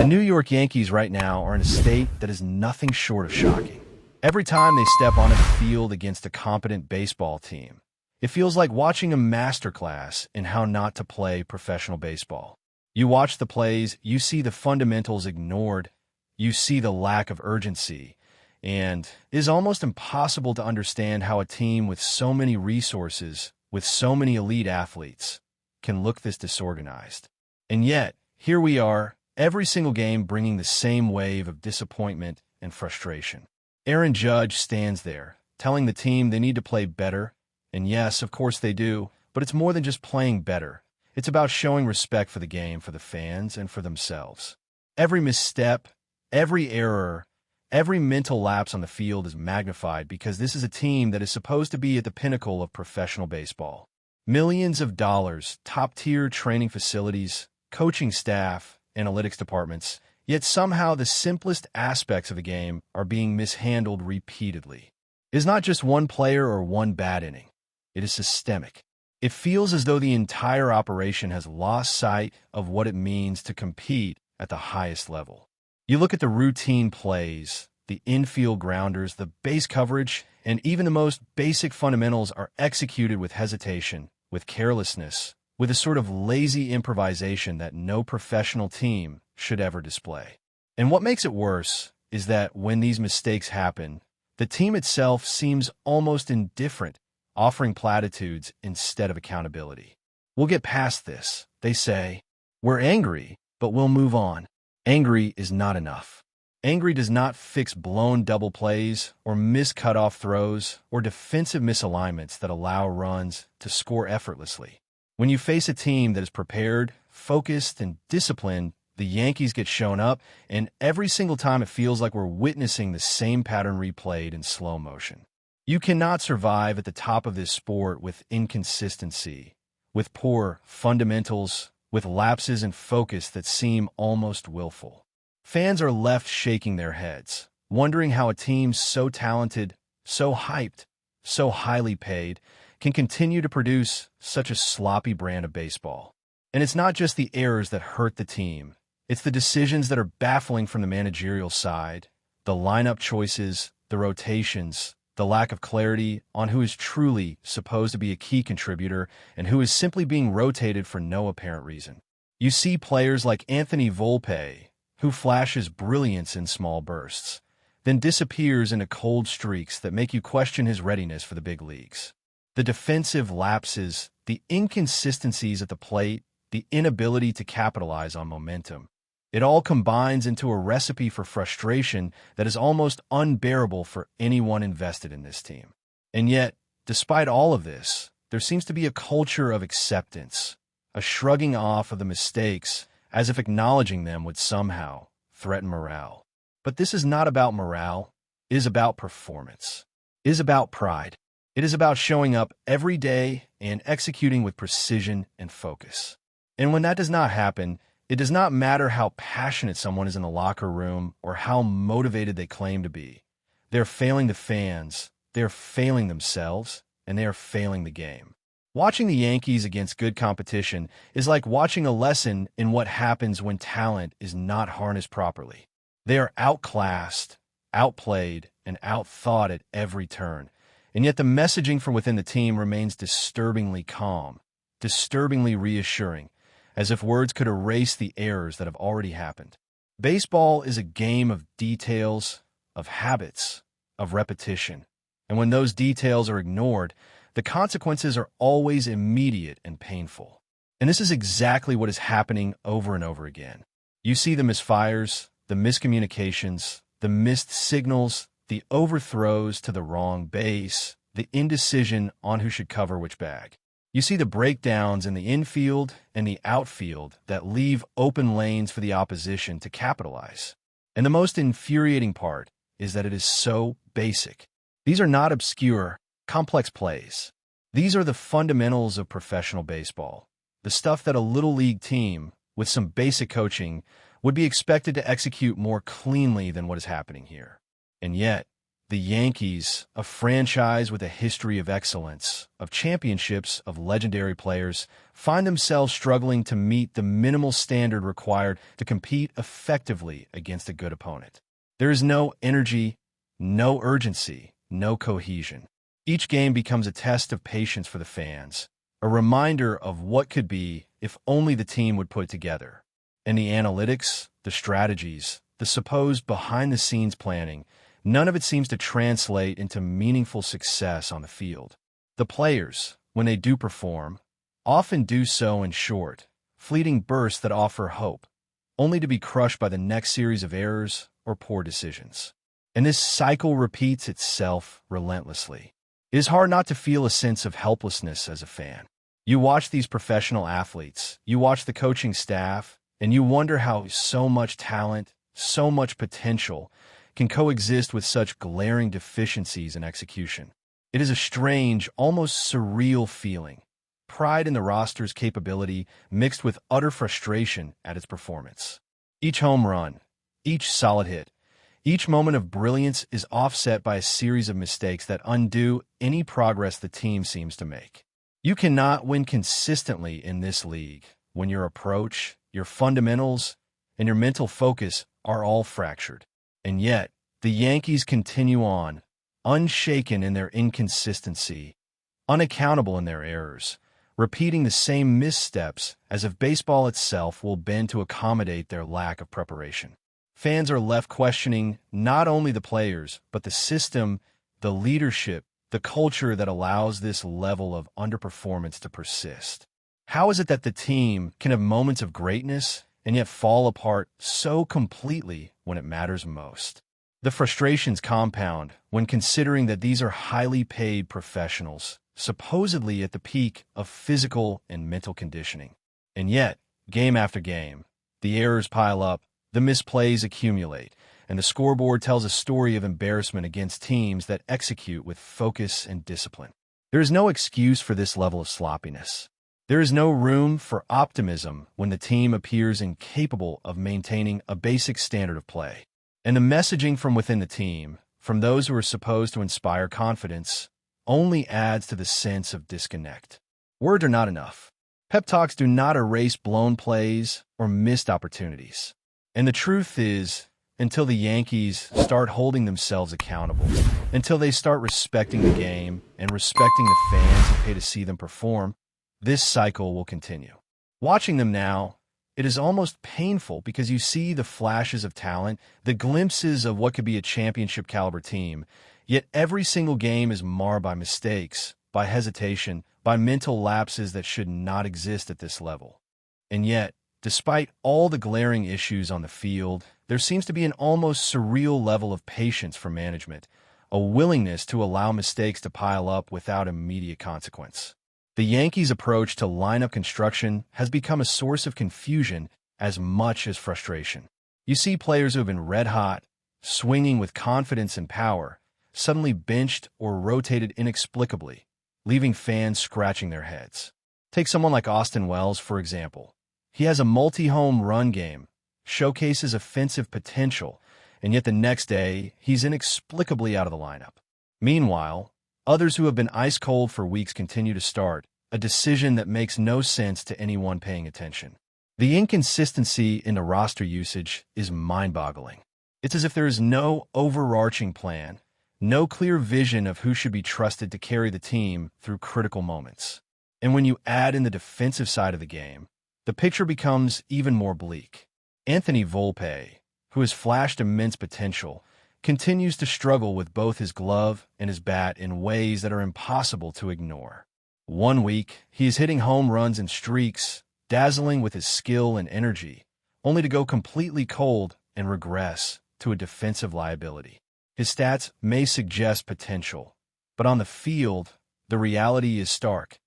The New York Yankees right now are in a state that is nothing short of shocking. Every time they step onto the field against a competent baseball team, it feels like watching a masterclass in how not to play professional baseball. You watch the plays, you see the fundamentals ignored, you see the lack of urgency, and it is almost impossible to understand how a team with so many resources, with so many elite athletes, can look this disorganized. And yet, here we are, every single game bringing the same wave of disappointment and frustration. Aaron Judge stands there, telling the team they need to play better. And yes, of course they do, but it's more than just playing better. It's about showing respect for the game, for the fans, and for themselves. Every misstep, every error, every mental lapse on the field is magnified because this is a team that is supposed to be at the pinnacle of professional baseball. Millions of dollars, top-tier training facilities, coaching staff, analytics departments, yet somehow the simplest aspects of the game are being mishandled repeatedly. It is not just one player or one bad inning. It is systemic. It feels as though the entire operation has lost sight of what it means to compete at the highest level. You look at the routine plays, the infield grounders, the base coverage, and even the most basic fundamentals are executed with hesitation, with carelessness, with a sort of lazy improvisation that no professional team should ever display. And what makes it worse is that when these mistakes happen, the team itself seems almost indifferent, offering platitudes instead of accountability. We'll get past this, they say. We're angry, but we'll move on. Angry is not enough. Angry does not fix blown double plays or missed cutoff throws or defensive misalignments that allow runs to score effortlessly. When you face a team that is prepared, focused, and disciplined, the Yankees get shown up, and every single time it feels like we're witnessing the same pattern replayed in slow motion. You cannot survive at the top of this sport with inconsistency, with poor fundamentals, with lapses in focus that seem almost willful. Fans are left shaking their heads, wondering how a team so talented, so hyped, so highly paid, can continue to produce such a sloppy brand of baseball. And it's not just the errors that hurt the team. It's the decisions that are baffling from the managerial side, the lineup choices, the rotations, the lack of clarity on who is truly supposed to be a key contributor and who is simply being rotated for no apparent reason. You see players like Anthony Volpe, who flashes brilliance in small bursts, then disappears into cold streaks that make you question his readiness for the big leagues. The defensive lapses, the inconsistencies at the plate, the inability to capitalize on momentum. It all combines into a recipe for frustration that is almost unbearable for anyone invested in this team. And yet, despite all of this, there seems to be a culture of acceptance, a shrugging off of the mistakes as if acknowledging them would somehow threaten morale. But this is not about morale. It is about performance. It is about pride. It is about showing up every day and executing with precision and focus. And when that does not happen, it does not matter how passionate someone is in the locker room or how motivated they claim to be. They're failing the fans, they're failing themselves, and they are failing the game. Watching the Yankees against good competition is like watching a lesson in what happens when talent is not harnessed properly. They are outclassed, outplayed, and outthought at every turn. And yet the messaging from within the team remains disturbingly calm, disturbingly reassuring, as if words could erase the errors that have already happened. Baseball is a game of details, of habits, of repetition. And when those details are ignored, the consequences are always immediate and painful. And this is exactly what is happening over and over again. You see the misfires, the miscommunications, the missed signals, the overthrows to the wrong base, the indecision on who should cover which bag. You see the breakdowns in the infield and the outfield that leave open lanes for the opposition to capitalize. And the most infuriating part is that it is so basic. These are not obscure, complex plays. These are the fundamentals of professional baseball, the stuff that a little league team, with some basic coaching, would be expected to execute more cleanly than what is happening here. And yet, The Yankees, a franchise with a history of excellence, of championships, of legendary players, find themselves struggling to meet the minimal standard required to compete effectively against a good opponent. There is no energy, no urgency, no cohesion. Each game becomes a test of patience for the fans, a reminder of what could be if only the team would put it together. And the analytics, the strategies, the supposed behind-the-scenes planning, none of it seems to translate into meaningful success on the field. The players, when they do perform, often do so in short, fleeting bursts that offer hope, only to be crushed by the next series of errors or poor decisions. And this cycle repeats itself relentlessly. It is hard not to feel a sense of helplessness as a fan. You watch these professional athletes, you watch the coaching staff, and you wonder how so much talent, so much potential, can coexist with such glaring deficiencies in execution. It is a strange, almost surreal feeling. Pride in the roster's capability mixed with utter frustration at its performance. Each home run, each solid hit, each moment of brilliance is offset by a series of mistakes that undo any progress the team seems to make. You cannot win consistently in this league when your approach, your fundamentals, and your mental focus are all fractured. And yet, the Yankees continue on, unshaken in their inconsistency, unaccountable in their errors, repeating the same missteps as if baseball itself will bend to accommodate their lack of preparation. Fans are left questioning not only the players, but the system, the leadership, the culture that allows this level of underperformance to persist. How is it that the team can have moments of greatness and yet fall apart so completely when it matters most? The frustrations compound when considering that these are highly paid professionals, supposedly at the peak of physical and mental conditioning. And yet, game after game, the errors pile up, the misplays accumulate, and the scoreboard tells a story of embarrassment against teams that execute with focus and discipline. There is no excuse for this level of sloppiness. There is no room for optimism when the team appears incapable of maintaining a basic standard of play. And the messaging from within the team, from those who are supposed to inspire confidence, only adds to the sense of disconnect. Words are not enough. Pep talks do not erase blown plays or missed opportunities. And the truth is, until the Yankees start holding themselves accountable, until they start respecting the game and respecting the fans who pay to see them perform, this cycle will continue. Watching them now, it is almost painful because you see the flashes of talent, the glimpses of what could be a championship-caliber team, yet every single game is marred by mistakes, by hesitation, by mental lapses that should not exist at this level. And yet, despite all the glaring issues on the field, there seems to be an almost surreal level of patience from management, a willingness to allow mistakes to pile up without immediate consequence. The Yankees' approach to lineup construction has become a source of confusion as much as frustration. You see players who have been red-hot, swinging with confidence and power, suddenly benched or rotated inexplicably, leaving fans scratching their heads. Take someone like Austin Wells, for example. He has a multi-home run game, showcases offensive potential, and yet the next day, he's inexplicably out of the lineup. Meanwhile, others who have been ice-cold for weeks continue to start, a decision that makes no sense to anyone paying attention. The inconsistency in the roster usage is mind-boggling. It's as if there is no overarching plan, no clear vision of who should be trusted to carry the team through critical moments. And when you add in the defensive side of the game, the picture becomes even more bleak. Anthony Volpe, who has flashed immense potential, continues to struggle with both his glove and his bat in ways that are impossible to ignore. One week, he is hitting home runs in streaks, dazzling with his skill and energy, only to go completely cold and regress to a defensive liability. His stats may suggest potential, but on the field, the reality is stark.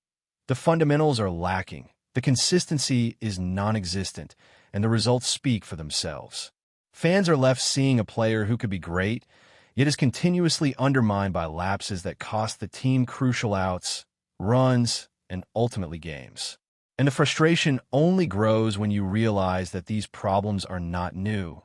The fundamentals are lacking, the consistency is non-existent, and the results speak for themselves. Fans are left seeing a player who could be great, yet is continuously undermined by lapses that cost the team crucial outs, runs, and ultimately games. And the frustration only grows when you realize that these problems are not new.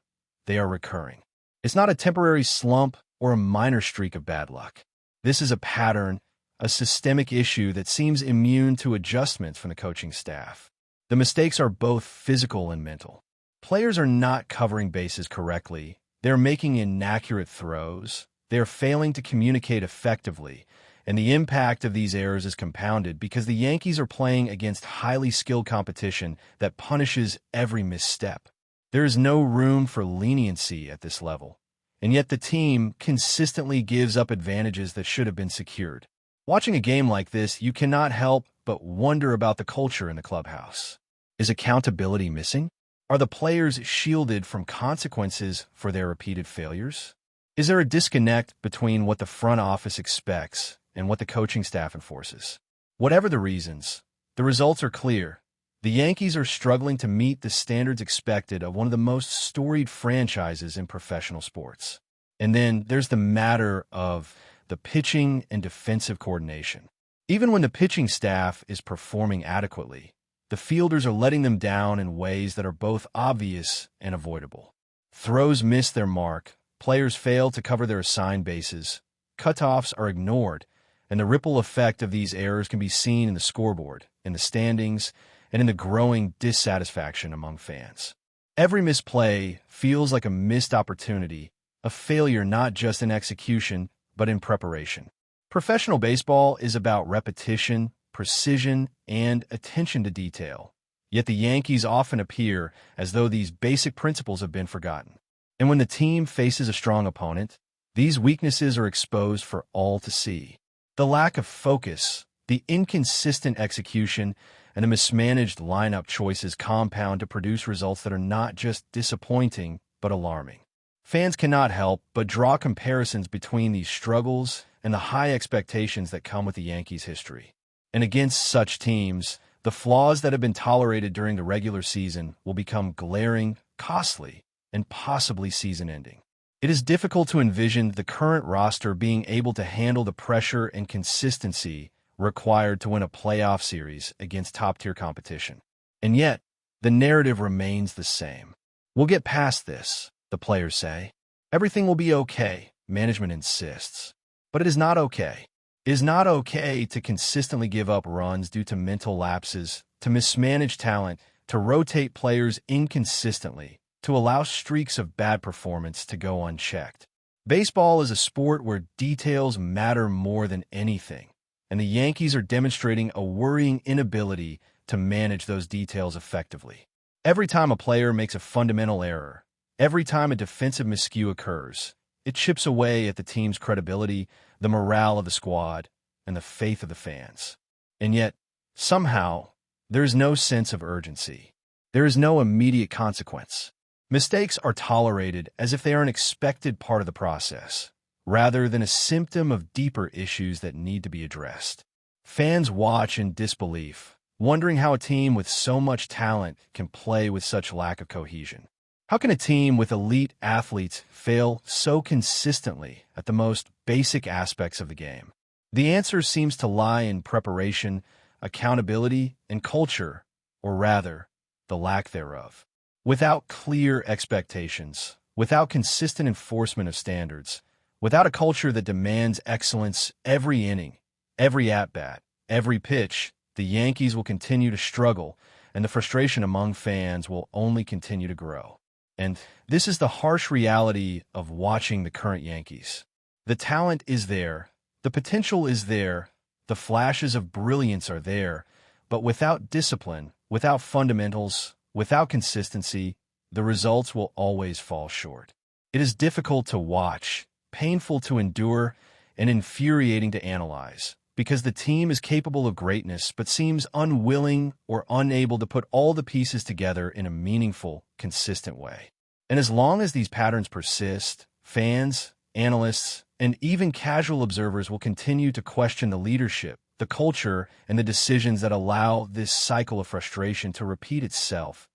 They are recurring. It's not a temporary slump or a minor streak of bad luck. This is a pattern, a systemic issue that seems immune to adjustments from the coaching staff. The mistakes are both physical and mental. Players are not covering bases correctly. They're making inaccurate throws. They're failing to communicate effectively. And the impact of these errors is compounded because the Yankees are playing against highly skilled competition that punishes every misstep. There is no room for leniency at this level, and yet the team consistently gives up advantages that should have been secured. Watching a game like this, you cannot help but wonder about the culture in the clubhouse. Is accountability missing? Are the players shielded from consequences for their repeated failures? Is there a disconnect between what the front office expects and what the coaching staff enforces? Whatever the reasons, the results are clear. The Yankees are struggling to meet the standards expected of one of the most storied franchises in professional sports. And then there's the matter of the pitching and defensive coordination. Even when the pitching staff is performing adequately, the fielders are letting them down in ways that are both obvious and avoidable. Throws miss their mark, players fail to cover their assigned bases, cutoffs are ignored, and the ripple effect of these errors can be seen in the scoreboard, in the standings, and in the growing dissatisfaction among fans. Every misplay feels like a missed opportunity, a failure not just in execution, but in preparation. Professional baseball is about repetition, precision, and attention to detail. Yet the Yankees often appear as though these basic principles have been forgotten. And when the team faces a strong opponent, these weaknesses are exposed for all to see. The lack of focus, the inconsistent execution, and the mismanaged lineup choices compound to produce results that are not just disappointing, but alarming. Fans cannot help but draw comparisons between these struggles and the high expectations that come with the Yankees' history. And against such teams, the flaws that have been tolerated during the regular season will become glaring, costly, and possibly season-ending. It is difficult to envision the current roster being able to handle the pressure and consistency required to win a playoff series against top-tier competition. And yet, the narrative remains the same. We'll get past this, the players say. Everything will be okay, management insists. But it is not okay. It is not okay to consistently give up runs due to mental lapses, to mismanage talent, to rotate players inconsistently, to allow streaks of bad performance to go unchecked. Baseball is a sport where details matter more than anything, and the Yankees are demonstrating a worrying inability to manage those details effectively. Every time a player makes a fundamental error, every time a defensive miscue occurs, it chips away at the team's credibility, the morale of the squad, and the faith of the fans. And yet, somehow, there is no sense of urgency. There is no immediate consequence. Mistakes are tolerated as if they are an expected part of the process, rather than a symptom of deeper issues that need to be addressed. Fans watch in disbelief, wondering how a team with so much talent can play with such lack of cohesion. How can a team with elite athletes fail so consistently at the most basic aspects of the game? The answer seems to lie in preparation, accountability, and culture, or rather, the lack thereof. Without clear expectations, without consistent enforcement of standards, without a culture that demands excellence every inning, every at-bat, every pitch, the Yankees will continue to struggle, and the frustration among fans will only continue to grow. And this is the harsh reality of watching the current Yankees. The talent is there, the potential is there, the flashes of brilliance are there, but without discipline, without fundamentals, without consistency, the results will always fall short. It is difficult to watch, painful to endure, and infuriating to analyze, because the team is capable of greatness but seems unwilling or unable to put all the pieces together in a meaningful, consistent way. And as long as these patterns persist, fans, analysts, and even casual observers will continue to question the leadership, the culture, and the decisions that allow this cycle of frustration to repeat itself,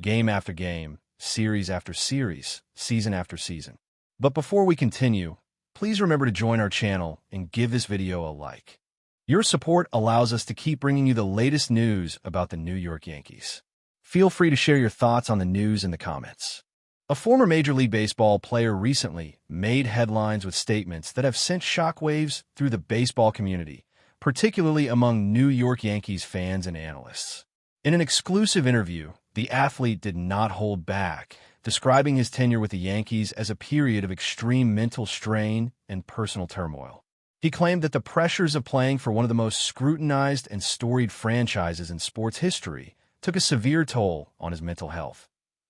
game after game, series after series, season after season. But before we continue, please remember to join our channel and give this video a like. Your support allows us to keep bringing you the latest news about the New York Yankees. Feel free to share your thoughts on the news in the comments. A former Major League Baseball player recently made headlines with statements that have sent shockwaves through the baseball community, particularly among New York Yankees fans and analysts. In an exclusive interview, the athlete did not hold back, describing his tenure with the Yankees as a period of extreme mental strain and personal turmoil. He claimed that the pressures of playing for one of the most scrutinized and storied franchises in sports history took a severe toll on his mental health,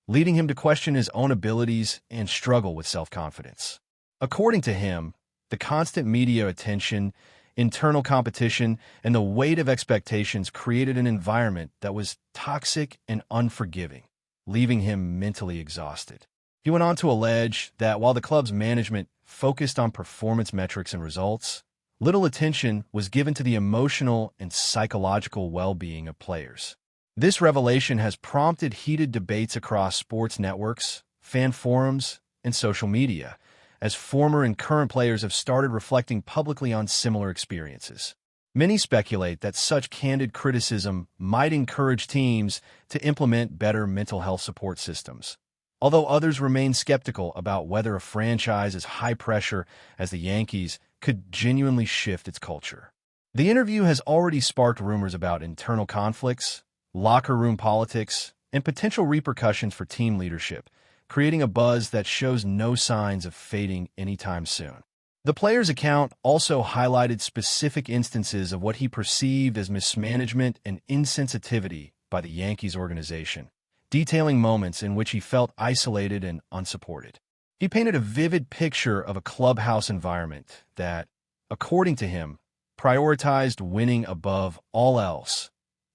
leading him to question his own abilities and struggle with self-confidence. According to him, the constant media attention, internal competition, and the weight of expectations created an environment that was toxic and unforgiving, leaving him mentally exhausted. He went on to allege that while the club's management focused on performance metrics and results, little attention was given to the emotional and psychological well-being of players. This revelation has prompted heated debates across sports networks, fan forums, and social media, as former and current players have started reflecting publicly on similar experiences. Many speculate that such candid criticism might encourage teams to implement better mental health support systems, although others remain skeptical about whether a franchise as high-pressure as the Yankees could genuinely shift its culture. The interview has already sparked rumors about internal conflicts, locker room politics, and potential repercussions for team leadership, creating a buzz that shows no signs of fading anytime soon. The player's account also highlighted specific instances of what he perceived as mismanagement and insensitivity by the Yankees organization, detailing moments in which he felt isolated and unsupported. He painted a vivid picture of a clubhouse environment that, according to him, prioritized winning above all else,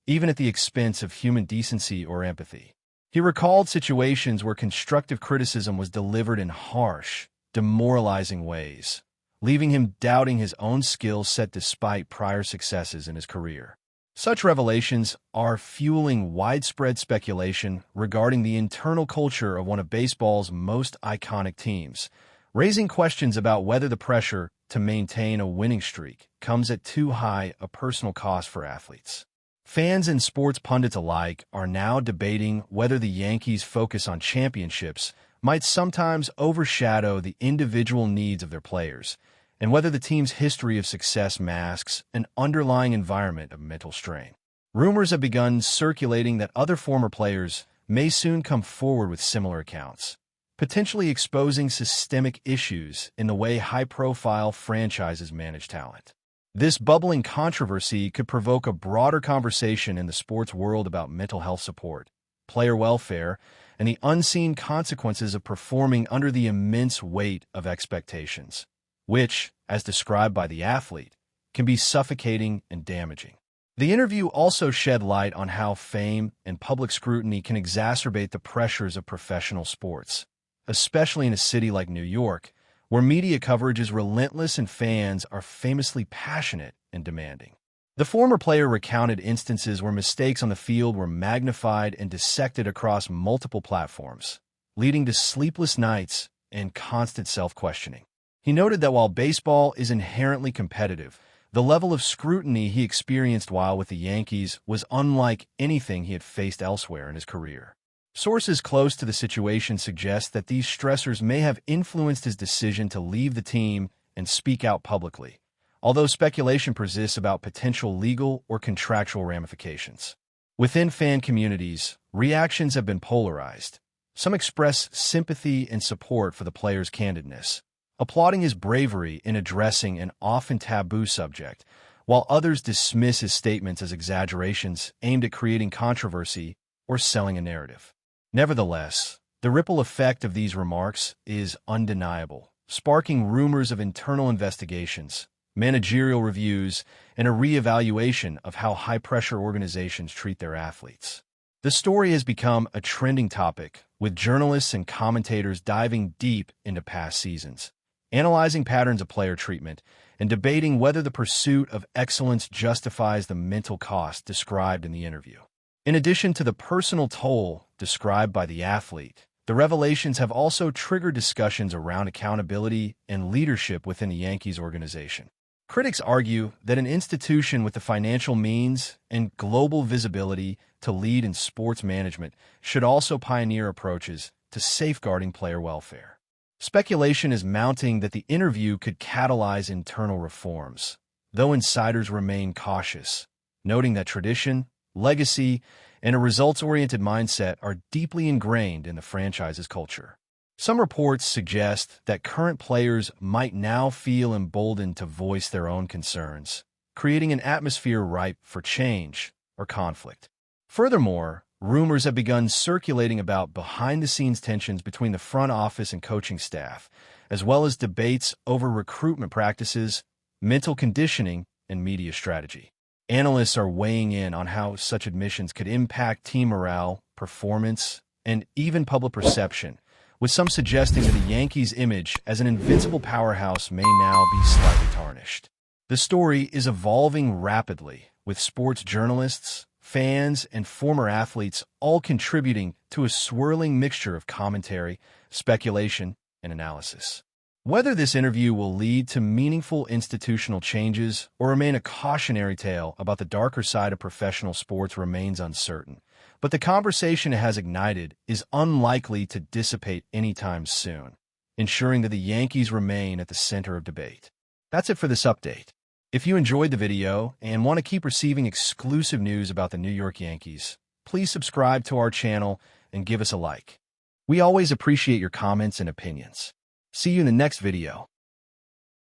even at the expense of human decency or empathy. He recalled situations where constructive criticism was delivered in harsh, demoralizing ways, leaving him doubting his own skill set despite prior successes in his career. Such revelations are fueling widespread speculation regarding the internal culture of one of baseball's most iconic teams, raising questions about whether the pressure to maintain a winning streak comes at too high a personal cost for athletes. Fans and sports pundits alike are now debating whether the Yankees' focus on championships might sometimes overshadow the individual needs of their players, and whether the team's history of success masks an underlying environment of mental strain. Rumors have begun circulating that other former players may soon come forward with similar accounts, potentially exposing systemic issues in the way high-profile franchises manage talent. This bubbling controversy could provoke a broader conversation in the sports world about mental health support, player welfare, and the unseen consequences of performing under the immense weight of expectations, which, as described by the athlete, can be suffocating and damaging. The interview also shed light on how fame and public scrutiny can exacerbate the pressures of professional sports, especially in a city like New York, where media coverage is relentless and fans are famously passionate and demanding. The former player recounted instances where mistakes on the field were magnified and dissected across multiple platforms, leading to sleepless nights and constant self-questioning. He noted that while baseball is inherently competitive, the level of scrutiny he experienced while with the Yankees was unlike anything he had faced elsewhere in his career. Sources close to the situation suggest that these stressors may have influenced his decision to leave the team and speak out publicly, although speculation persists about potential legal or contractual ramifications. Within fan communities, reactions have been polarized. Some express sympathy and support for the player's candidness, applauding his bravery in addressing an often taboo subject, while others dismiss his statements as exaggerations aimed at creating controversy or selling a narrative. Nevertheless, the ripple effect of these remarks is undeniable, sparking rumors of internal investigations, managerial reviews, and a reevaluation of how high-pressure organizations treat their athletes. The story has become a trending topic, with journalists and commentators diving deep into past seasons, analyzing patterns of player treatment, and debating whether the pursuit of excellence justifies the mental cost described in the interview. In addition to the personal toll described by the athlete, the revelations have also triggered discussions around accountability and leadership within the Yankees organization. Critics argue that an institution with the financial means and global visibility to lead in sports management should also pioneer approaches to safeguarding player welfare. Speculation is mounting that the interview could catalyze internal reforms, though insiders remain cautious, noting that tradition, legacy, and a results-oriented mindset are deeply ingrained in the franchise's culture. Some reports suggest that current players might now feel emboldened to voice their own concerns, creating an atmosphere ripe for change or conflict. Furthermore, rumors have begun circulating about behind-the-scenes tensions between the front office and coaching staff, as well as debates over recruitment practices, mental conditioning, and media strategy. Analysts are weighing in on how such admissions could impact team morale, performance, and even public perception, with some suggesting that the Yankees' image as an invincible powerhouse may now be slightly tarnished. The story is evolving rapidly, with sports journalists, fans, and former athletes all contributing to a swirling mixture of commentary, speculation, and analysis. Whether this interview will lead to meaningful institutional changes or remain a cautionary tale about the darker side of professional sports remains uncertain, but the conversation it has ignited is unlikely to dissipate anytime soon, ensuring that the Yankees remain at the center of debate. That's it for this update. If you enjoyed the video and want to keep receiving exclusive news about the New York Yankees, please subscribe to our channel and give us a like. We always appreciate your comments and opinions. See you in the next video.